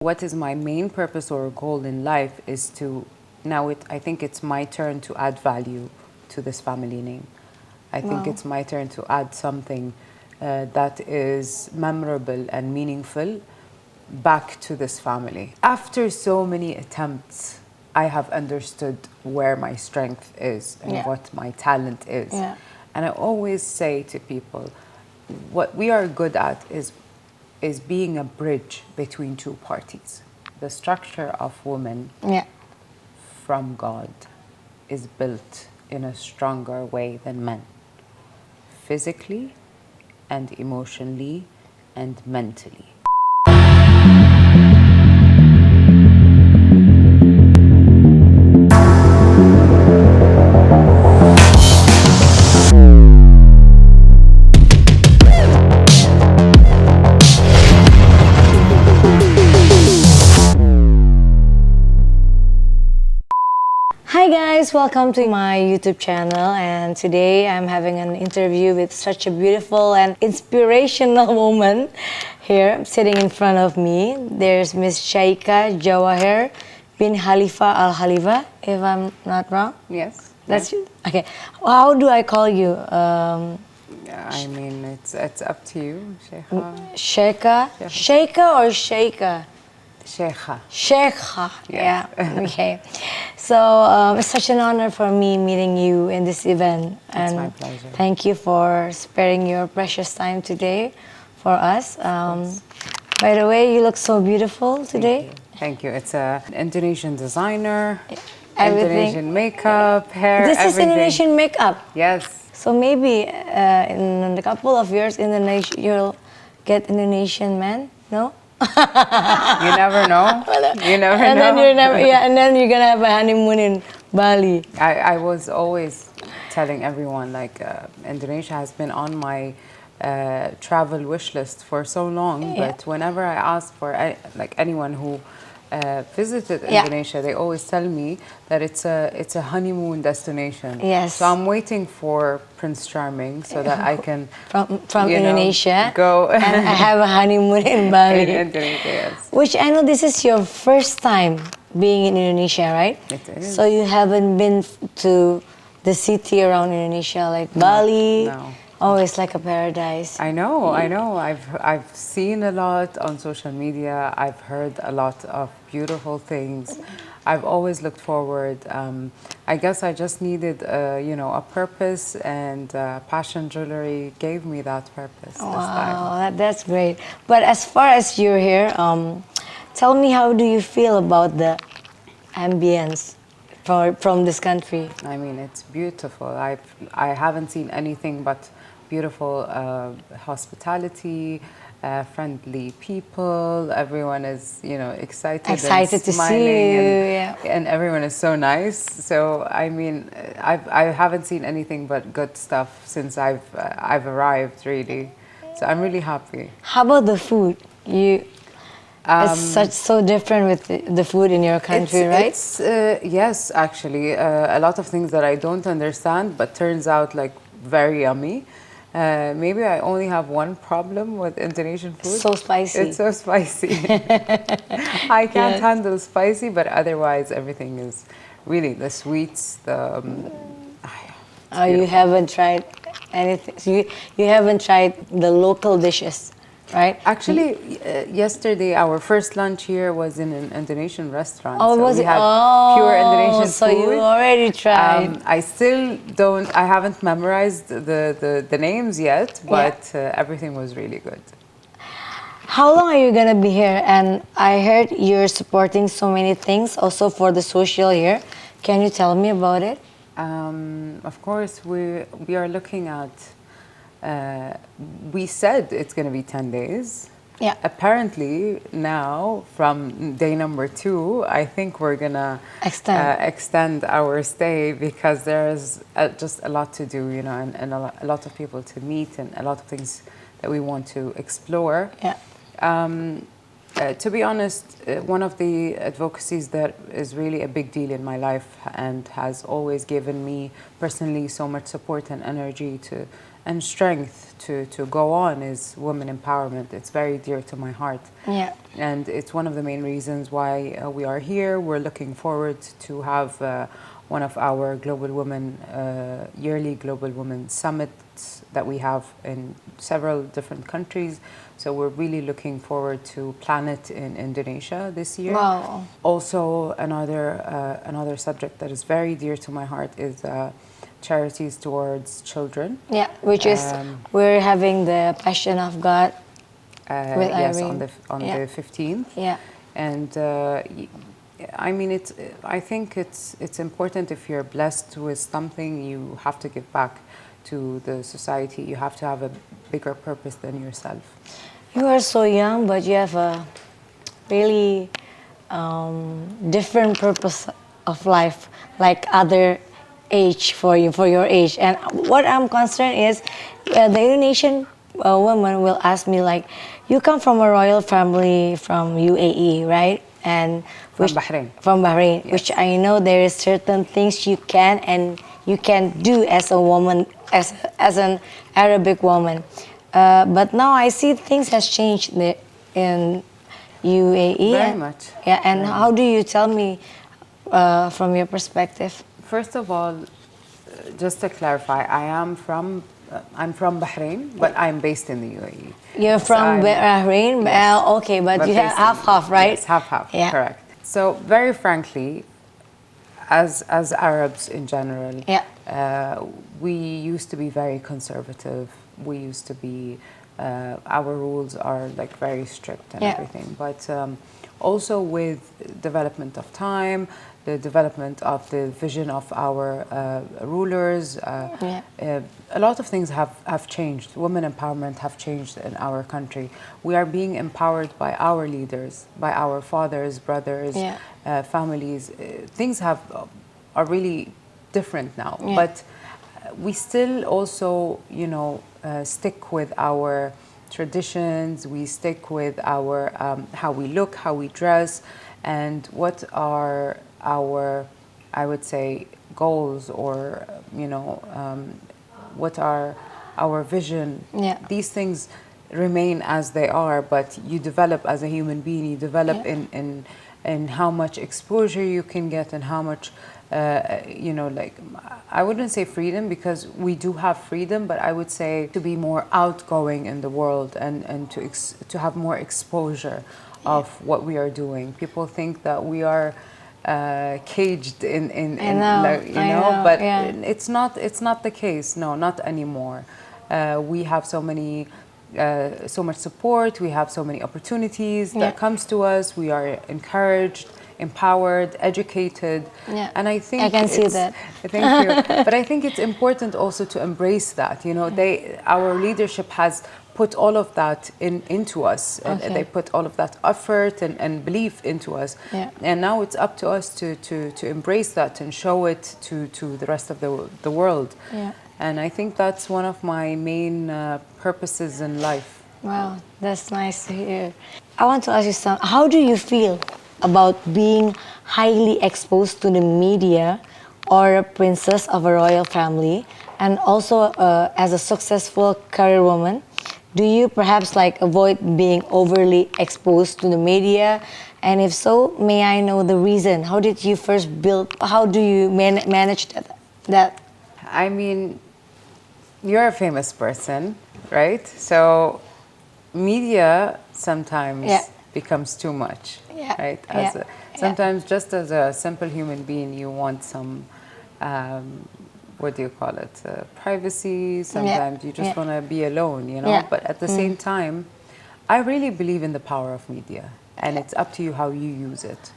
What is my main purpose or goal in life is to, I think it's my turn to add value to this family name. I think it's my turn to add something that is memorable and meaningful back to this family. After so many attempts, I have understood where my strength is and what my talent is. And I always say to people, what we are good at is being a bridge between two parties. The structure of women from God is built in a stronger way than men, physically and emotionally and mentally. Hi guys, welcome to my YouTube channel, and today I'm having an interview with such a beautiful and inspirational woman here sitting in front of me. There's Miss Sheikha Jawahir bin Khalifa Al Khalifa, if I'm not wrong. Yes. That's you? Okay. How do I call you? I mean, it's up to you, Sheikha. Sheikha? Sheikha or Sheikha? Sheikha. Sheikha, yeah. Okay. So it's such an honor for me meeting you in this event. It's my pleasure. Thank you for sparing your precious time today for us. By the way, you look so beautiful today. Thank you. It's an Indonesian designer, Everything. Indonesian makeup, hair, This everything. is Indonesian makeup. Yes. So maybe in a couple of years, you'll get Indonesian men, no? You never know. You never and know. And then you're gonna have a honeymoon in Bali. I was always telling everyone, like, Indonesia has been on my travel wish list for so long, but whenever I ask for anyone who visited Indonesia, they always tell me that it's a honeymoon destination. Yes. So I'm waiting for Prince Charming so that I can from Indonesia go and I have a honeymoon in Bali. In Indonesia, yes. Which I know this is your first time being in Indonesia, right? It is. So you haven't been to the city around Indonesia like Bali. No. Oh, it's like a paradise. I know. I've seen a lot on social media. I've heard a lot of beautiful things. I've always looked forward. I guess I just needed, a purpose, and Passion Jewelry gave me that purpose this time. Wow, that's great. But as far as you're here, tell me, how do you feel about the ambience from this country? I mean, it's beautiful. I haven't seen anything but beautiful hospitality, friendly people. Everyone is, excited and to smiling, see you. and everyone is so nice. So I mean, I haven't seen anything but good stuff since I've arrived, really. So I'm really happy. How about the food? It's so different with the food in your country, right? Yes, actually, a lot of things that I don't understand, but turns out like very yummy. Maybe I only have one problem with Indonesian food. So spicy. It's so spicy. I can't handle spicy, but otherwise everything is really the sweets. You haven't tried anything. So you haven't tried the local dishes, right? Actually, yesterday our first lunch here was in an Indonesian restaurant. Oh, so was we it? had pure Indonesian food. So you already tried. I still don't. I haven't memorized the names yet, but everything was really good. How long are you gonna be here? And I heard you're supporting so many things, also for the social here. Can you tell me about it? Of course, we are looking at. We said it's going to be 10 days. Yeah. Apparently now, from day number 2, I think we're going to extend our stay, because there's just a lot to do, and a lot of people to meet, and a lot of things that we want to explore. Yeah. To be honest, one of the advocacies that is really a big deal in my life and has always given me personally so much support and energy to and strength to go on is women empowerment. It's very dear to my heart. Yeah. And it's one of the main reasons why we are here. We're looking forward to have one of our Global Women, yearly Global Women Summits that we have in several different countries. So we're really looking forward to plan it in Indonesia this year. Wow. Also, another subject that is very dear to my heart is charities towards children. Yeah, which is we're having the Passion of God with yes, Irene. on the 15th. Yeah. And I mean, I think it's important. If you're blessed with something, you have to give back to the society. You have to have a bigger purpose than yourself. You are so young, but you have a really different purpose of life, like other age for you, for your age. And what I'm concerned is the Indonesian woman will ask me like, you come from a royal family from UAE, right? And From Bahrain. From Bahrain, Yes. which I know there is certain things you can and you can do as a woman, as an Arabic woman. But now I see things has changed in UAE. Very much. Yeah, and how do you tell me from your perspective? First of all, just to clarify, I'm from Bahrain, but I'm based in the UAE. You're from Bahrain? Yes. Okay, but you have based half-half, right? Yes, half-half, Yeah. correct. So very frankly, as Arabs in general, we used to be very conservative. We used to be, our rules are like very strict and everything. But also with development of time, the development of the vision of our rulers, a lot of things have changed. Women empowerment have changed in our country. We are being empowered by our leaders, by our fathers, brothers, families. Things are really different now. But we still also, stick with our traditions. We stick with our how we look, how we dress, and what are our, I would say, goals, or what are our vision. These things remain as they are, but you develop as a human being. You develop in how much exposure you can get, and how much like, I wouldn't say freedom, because we do have freedom, but I would say to be more outgoing in the world, and to have more exposure of what we are doing. People think that we are caged in but it's not the case. No, not anymore. We have so much support. We have so many opportunities that comes to us. We are encouraged, empowered, educated, and I think I can see that. Thank you. But I think it's important also to embrace that. Our leadership has put all of that into us, and they put all of that effort and belief into us. And now it's up to us to embrace that and show it to the rest of the world. And I think that's one of my main purposes in life. Wow, that's nice to hear. I want to ask you something. How do you feel about being highly exposed to the media, or a princess of a royal family, and also as a successful career woman? Do you perhaps avoid being overly exposed to the media? And if so, may I know the reason? How did you first build, how do you manage that? I mean, you're a famous person, right? So media sometimes becomes too much, right? Sometimes just as a simple human being, you want some, what do you call it, privacy. Sometimes you just want to be alone, But at the same time, I really believe in the power of media, and it's up to you how you use it.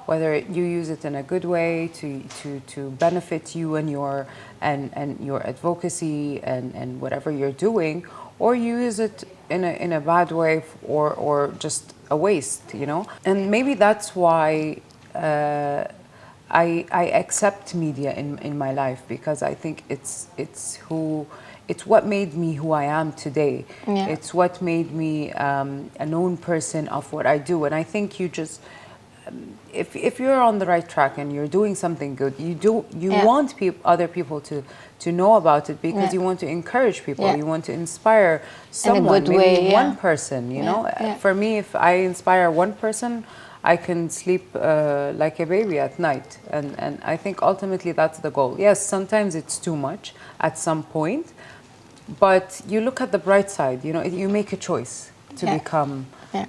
Whether you use it in a good way to benefit you and your advocacy and whatever you're doing, or you use it in a bad way, or just a waste, And maybe that's why I accept media in my life, because I think it's what made me who I am today. It's what made me a known person of what I do, and I think you just if you're on the right track and you're doing something good, you want other people to know about it, because you want to encourage people, you want to inspire someone, maybe one person, you know. For me, if I inspire one person, I can sleep like a baby at night, and I think ultimately that's the goal. Yes, sometimes it's too much at some point, but you look at the bright side, you know, you make a choice to become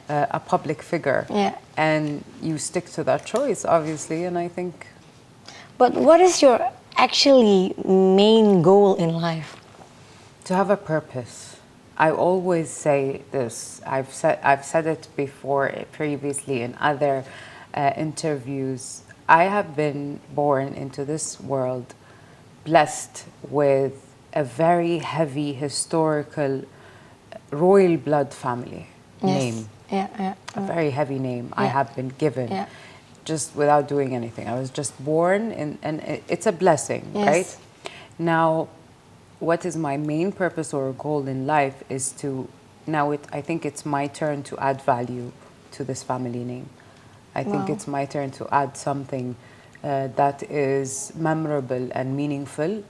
a public figure, and you stick to that choice, obviously, and I think... But what is your actually main goal in life? To have a purpose. I always say this. I've said it before, previously in other interviews. I have been born into this world blessed with a very heavy historical royal blood family name. A very heavy name I have been given just without doing anything. I was just born, and it's a blessing, right? Now, what is my main purpose or goal in life is to, I think it's my turn to add value to this family name. I think it's my turn to add something that is memorable and meaningful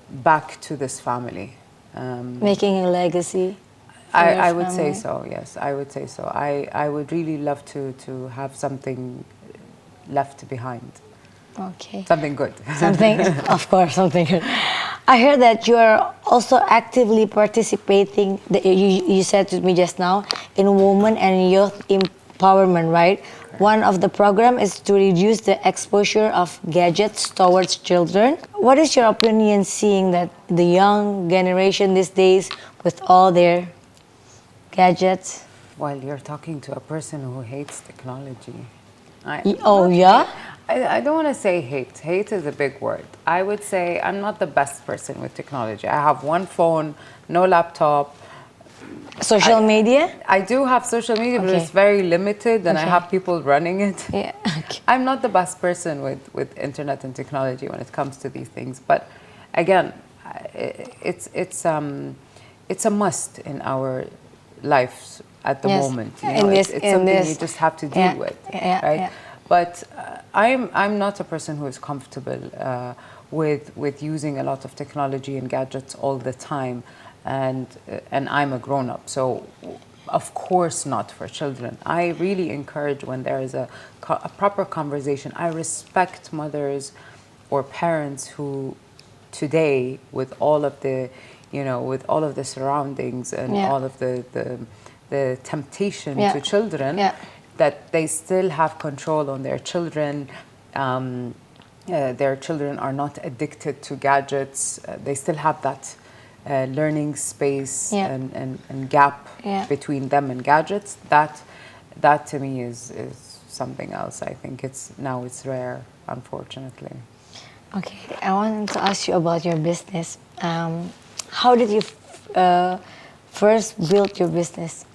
back to this family. Making a legacy. I would say so, yes, I would say so. I would really love to have something left behind. Okay. Something good. Something, of course, something good. I heard that you are also actively participating, you said to me just now, in women and youth empowerment, right? One of the program is to reduce the exposure of gadgets towards children. What is your opinion seeing that the young generation these days with all their gadgets? Well, you're talking to a person who hates technology. Yeah? I don't want to say hate. Hate is a big word. I would say I'm not the best person with technology. I have one phone, no laptop. Social media? I do have social media, but it's very limited, and I have people running it. Yeah. I'm not the best person with internet and technology when it comes to these things. But again, it's a must in our lives at the moment. You know, it's something you just have to deal with, right? But I'm not a person who is comfortable with using a lot of technology and gadgets all the time, and I'm a grown-up, so of course not for children. I really encourage when there is a proper conversation. I respect mothers or parents who today, with all of the, you know, with all of the surroundings and all of the temptation to children, that they still have control on their children. Their children are not addicted to gadgets. They still have that learning space and gap between them and gadgets. That to me is something else. I think it's rare, unfortunately. Okay, I wanted to ask you about your business. How did you first build your business?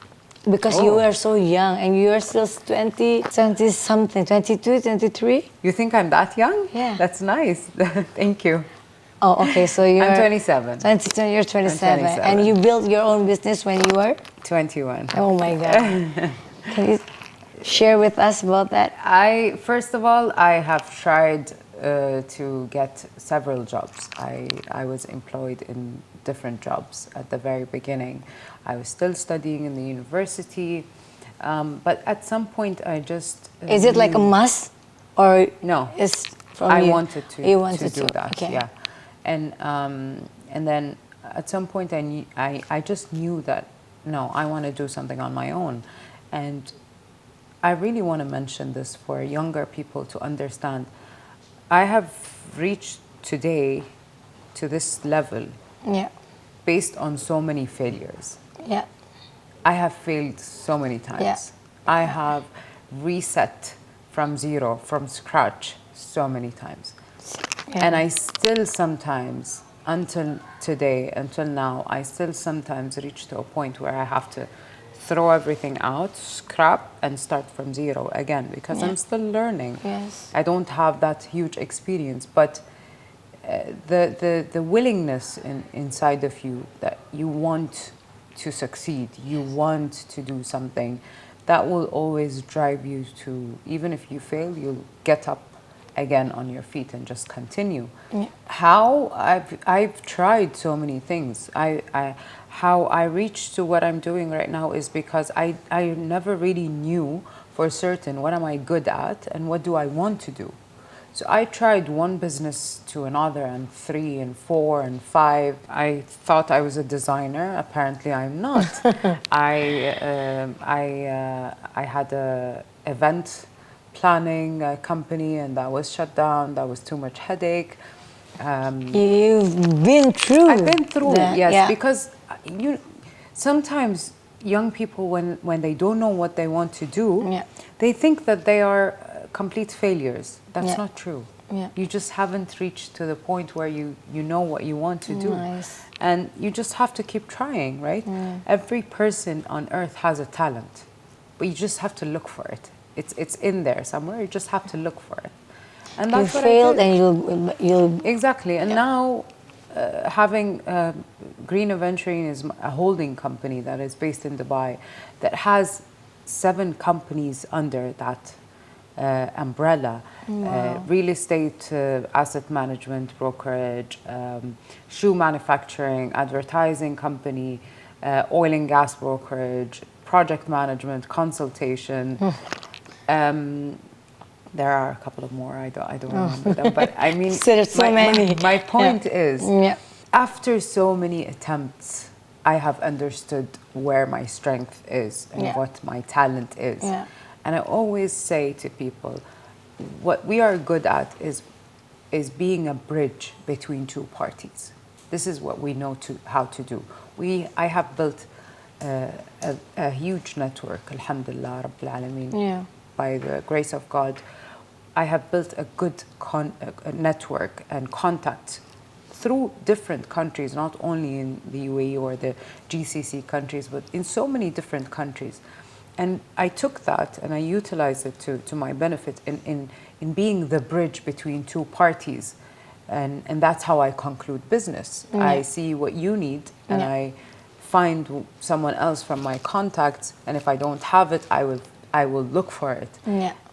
Because you were so young, and you are still 20 something, 22, 23? You think I'm that young? Yeah. That's nice. Thank you. Oh, okay, so you're... I'm 27. You're 27. I'm 27. And you built your own business when you were? 21. Oh my God. Can you share with us about that? First of all, I have tried to get several jobs. I was employed in different jobs at the very beginning. I was still studying in the university, but at some point I just... Is it like a must, or no? It's from I you? wanted to do that. Okay. Yeah, and then at some point I just knew that no, I want to do something on my own, and I really want to mention this for younger people to understand. I have reached today to this level based on so many failures. Yeah. I have failed so many times. Yeah. I have reset from zero, from scratch, so many times. Yeah. And I still sometimes, until today, until now, I still sometimes reach to a point where I have to throw everything out, scrap, and start from zero again, because I'm still learning. Yes. I don't have that huge experience, but the willingness inside of you that you want to succeed, you want to do something, that will always drive you to, even if you fail, you'll get up again on your feet and just continue. Yeah. How I've tried so many things. How I reached to what I'm doing right now is because I never really knew for certain what am I good at and what do I want to do. So I tried one business to another, and 3 and 4 and 5. I thought I was a designer. Apparently, I'm not. I had a event planning company, and that was shut down. That was too much headache. You've been through. I've been through it, yes, yeah. because you sometimes young people, when they don't know what they want to do, Yeah. they think that they are complete failures. That's Yeah. not true. Yeah. You just haven't reached to the point where you know what you want to do. Nice. And you just have to keep trying, right? Every person on earth has a talent, but you just have to look for it. It's in there somewhere. You just have to look for it. And You that's what failed, I did. and you'll Exactly. And now having Green Venturing is a holding company that is based in Dubai that has 7 companies under that umbrella. Real estate, asset management, brokerage, shoe manufacturing, advertising company, oil and gas brokerage, project management, consultation. There are a couple of more. I don't remember them, but I mean, So there's so many. My point is, Yeah. after so many attempts, I have understood where my strength is and Yeah. what my talent is. Yeah. And I always say to people, what we are good at is being a bridge between 2 parties. This is what we know how to do. I have built a huge network, alhamdulillah, Rabbil Alameen. Yeah. By the grace of God, I have built a good network and contacts through different countries, not only in the UAE or the GCC countries, but in so many different countries. And I took that and I utilized it to my benefit in being the bridge between 2 parties. And that's how I conclude business. I see what you need, and I find someone else from my contacts, and if I don't have it, I will look for it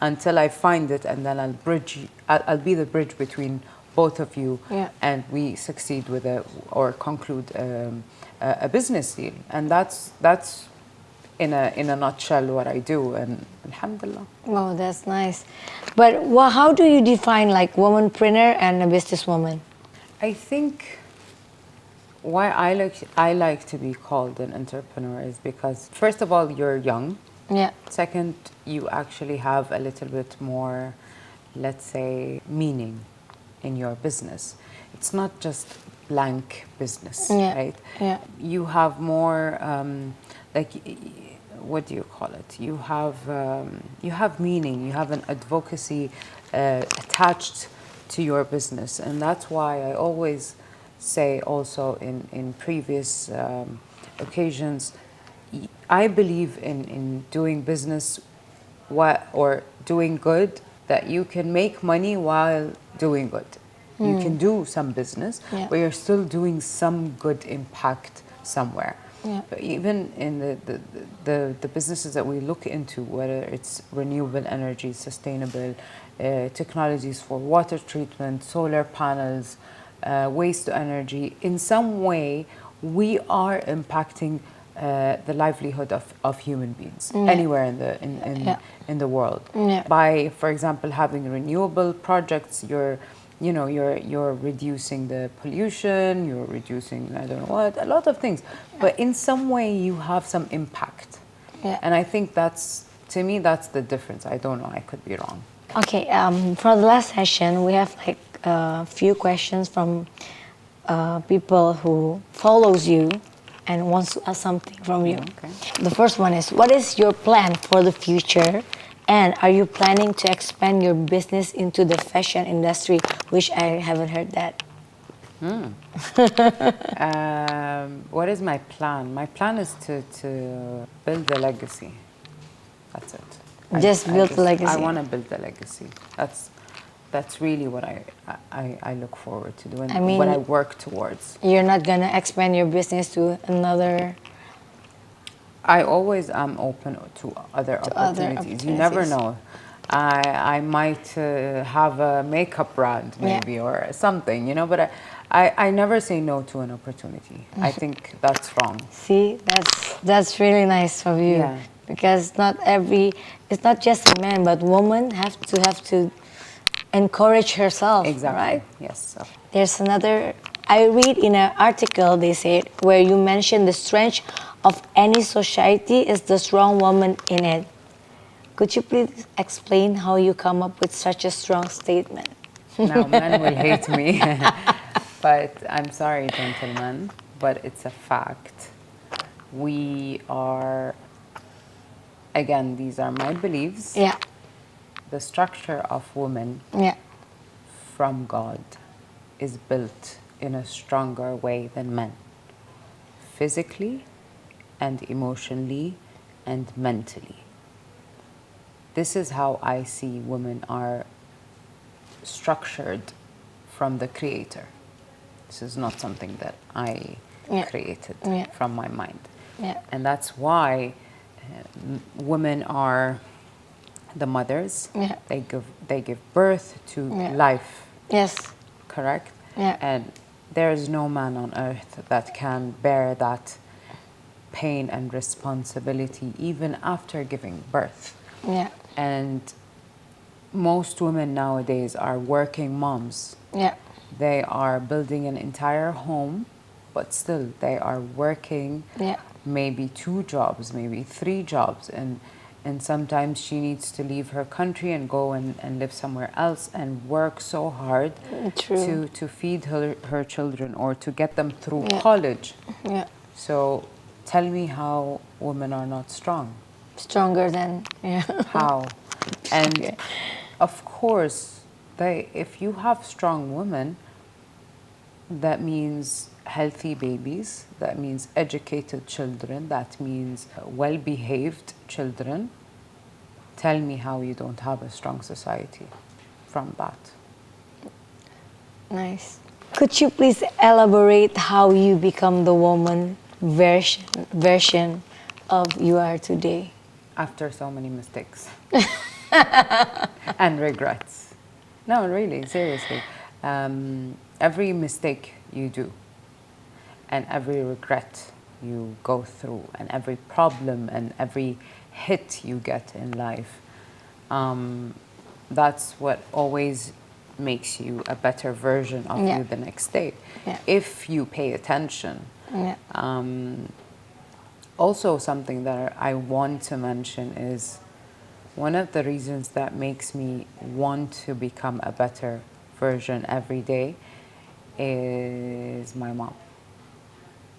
until I find it, and then I'll be the bridge between both of you, and we succeed with or conclude a business deal. And that's in a nutshell what I do, and alhamdulillah. Oh, that's nice. But how do you define like womanpreneur and a businesswoman? I think why I like to be called an entrepreneur is because, first of all, you're young. Yeah. Second, you actually have a little bit more, let's say, meaning in your business. It's not just blank business, right? Yeah. You have more, like, what do you call it? You have meaning. You have an advocacy attached to your business, and that's why I always say also in previous occasions, I believe in doing business or doing good, that you can make money while doing good. You can do some business, but you're still doing some good impact somewhere. But even in the businesses that we look into, whether it's renewable energy, sustainable technologies for water treatment, solar panels, waste to energy, in some way we are impacting the livelihood of human beings anywhere in the world. By, for example, having renewable projects, you're reducing the pollution, you're reducing, I don't know what, a lot of things. But in some way you have some impact. And I think to me, that's the difference. I don't know, I could be wrong. Okay, for the last session, we have like a few questions from people who follows you and wants to ask something from you. Okay. The first one is, what is your plan for the future? And are you planning to expand your business into the fashion industry? Which I haven't heard that. What is my plan? My plan is to build a legacy. That's it. Just build a legacy. I want to build a legacy. That's really what I look forward to doing. I mean, what I work towards. You're not gonna expand your business to another I always am open to other other opportunities. You never opportunities. know. I might have a makeup brand maybe or something, you know, but I never say no to an opportunity. I think that's wrong. See, that's really nice of you, Yeah. because it's not just a man, but woman have to encourage herself, Exactly. right? Yes. There's another, I read in an article, they said, where you mentioned the strength of any society is the strong woman in it. Could you please explain how you come up with such a strong statement? Now men will hate me, but I'm sorry, gentlemen, but it's a fact. We are, again, these are my beliefs. Yeah, The structure of women yeah, from God is built in a stronger way than men, physically and emotionally and mentally. This is how I see women are structured from the Creator. This is not something that I yeah, created yeah, from my mind. yeah, And that's why women are the mothers. yeah, They give birth to yeah. life, Yes, correct? yeah, And there is no man on earth that can bear that pain and responsibility even after giving birth. yeah, And most women nowadays are working moms. yeah, They are building an entire home, but still they are working yeah. maybe 2 jobs, maybe 3 jobs, and sometimes she needs to leave her country and go and live somewhere else and work so hard True. to feed her children or to get them through Yeah. college. Yeah. So tell me how women are not strong. Stronger than, yeah. How? And Okay. of course, if you have strong women, that means healthy babies, that means educated children, that means well behaved children. Tell me how you don't have a strong society from that. Nice. Could you please elaborate how you become the woman version of you are today? After so many mistakes and regrets. No, really, seriously. Every mistake you do, and every regret you go through, and every problem and every hit you get in life, that's what always makes you a better version of Yeah. you the next day. Yeah. If you pay attention. Yeah. Also, something that I want to mention is one of the reasons that makes me want to become a better version every day is my mom.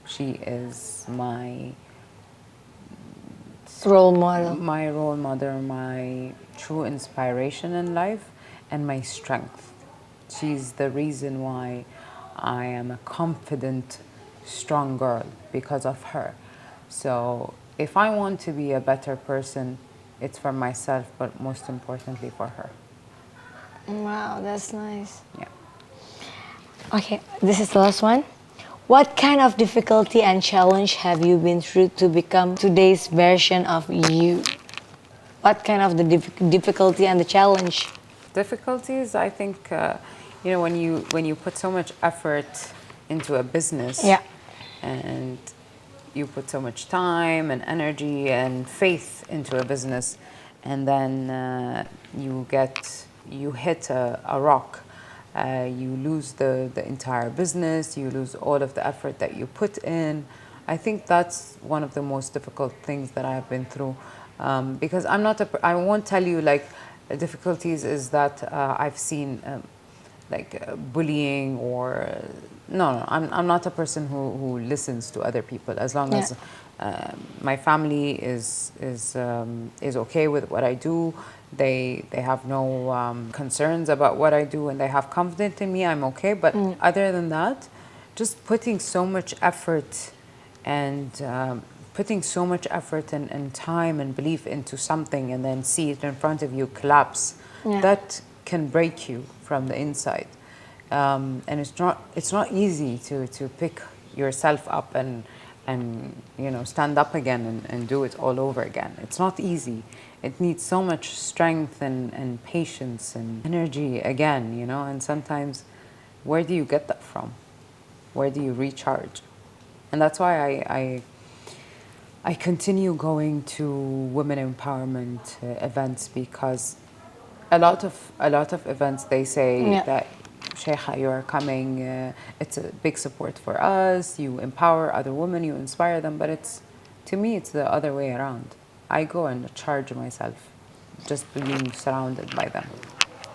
She is Role model. my role model, my true inspiration in life, and my strength. She's the reason why I am a confident, strong girl because of her. So if I want to be a better person, it's for myself, but most importantly for her. Wow, that's nice. Yeah. Okay, this is the last one. What kind of difficulty and challenge have you been through to become today's version of you? What kind of the difficulty and the challenge? Difficulties, I think, when you put so much effort into a business, Yeah. and you put so much time and energy and faith into a business, and then you hit a rock, you lose the entire business, you lose all of the effort that you put in. I think that's one of the most difficult things that I have been through, because I won't tell you like difficulties is that I've seen bullying or no, I'm not a person who listens to other people. As long Yeah. as my family is okay with what I do, they have no concerns about what I do, and they have confidence in me, I'm okay. But other than that, just putting so much effort and putting so much effort and time and belief into something, and then see it in front of you collapse, Yeah. that can break you from the inside. And it's not easy to pick yourself up and stand up again and do it all over again. It's not easy. It needs so much strength and patience and energy again, and sometimes where do you get that from? Where do you recharge? And that's why I continue going to women empowerment events, because a lot of events, they say that, Sheikha, you are coming, it's a big support for us, you empower other women, you inspire them, but to me it's the other way around. I go and charge myself just being surrounded by them.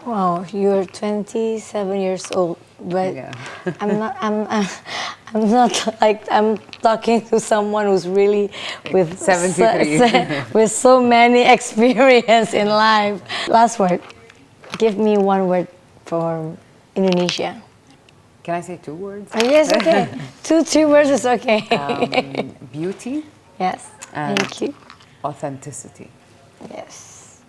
Wow, you're 27 years old, but Yeah. I'm not like, I'm talking to someone who's really with 73. with so many experience in life. Last word. Give me one word for Indonesia. Can I say 2 words? Yes, okay. Two words is okay. Beauty. Yes. And Thank you. authenticity. Yes.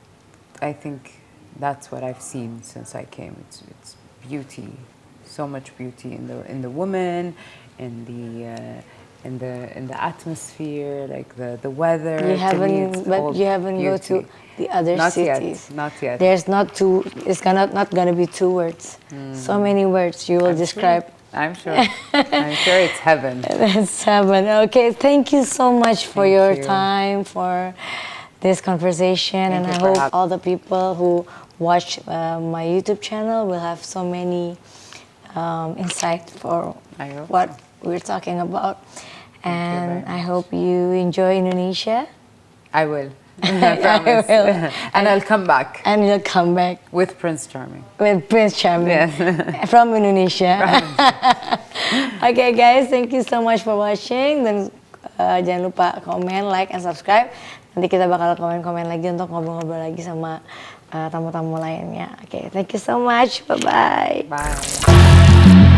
I think that's what I've seen since I came. It's beauty, so much beauty in the woman, in the atmosphere, like the weather. You haven't go to the other cities. Not yet. There's not two. It's not gonna be 2 words. So many words you will describe. I'm sure. I'm sure it's heaven. It's heaven. Okay, thank you so much for your time, for this conversation, and I hope all the people who watch my YouTube channel will have so many insight for what we're talking about. And I hope you enjoy Indonesia. I will. I promise. I will. And I'll come back. And you'll come back. With Prince Charming. With Prince Charming. Yes. From Indonesia. Okay guys, thank you so much for watching. Dan jangan lupa komen, like, and subscribe. Nanti kita bakal komen-komen lagi untuk ngobrol-ngobrol lagi sama tamu-tamu lainnya. Okay, thank you so much. Bye-bye. Bye.